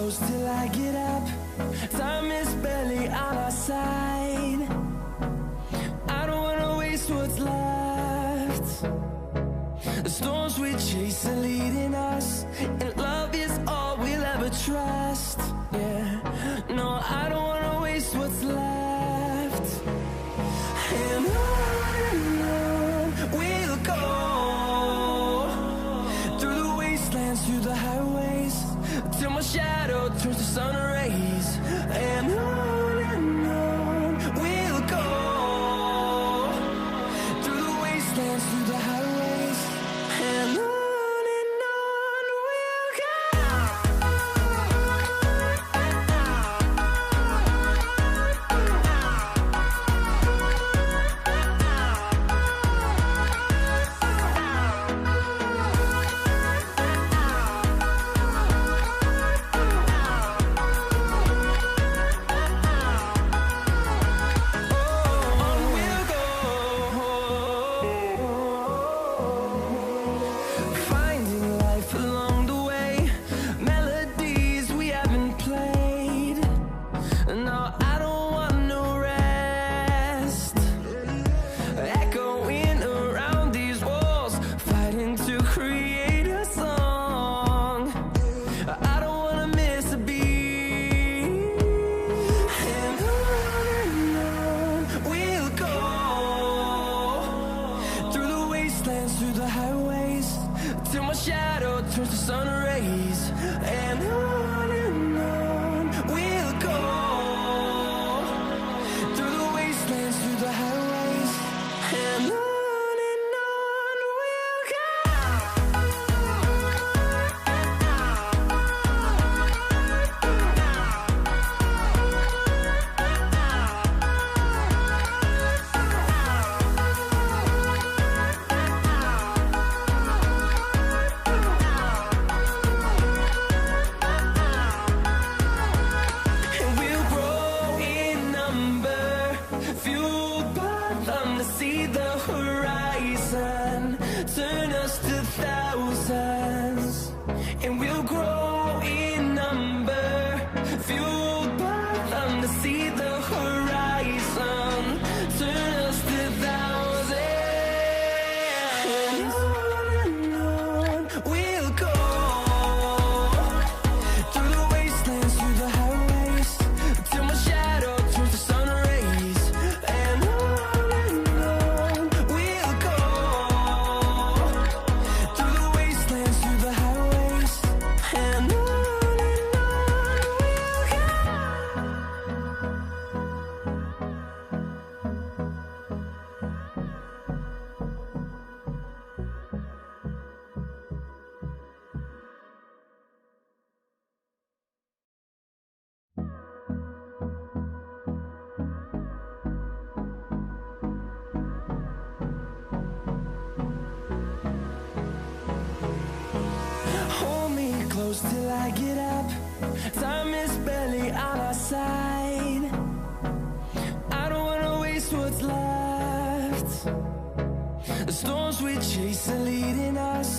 close till I get up. Time is barely on our side. I don't wanna waste what's left. The storms we chase are leading us, and love is all we'll ever trust. Yeah, no, I don't wanna waste what's left. And on we'll go, through the wastelands, through the highways, till my shadow turns to sun rays. And on we'll go, through the wastelands, through the highways, and on we'll go. Through the highways, till my shadow turns to sun rays. And on we'll go, through the wastelands, through the highways, and on we'll go. See the horizon turn us to thousands, and we'll grow in number, fueled by them to see the horizon turn us to thousands. And on we'll go, through the wastelands, through the highways, till my shadow turns to sun rays. And close till I get up. Time is barely on our side. I don't wanna waste what's left. The storms we chase are leading us,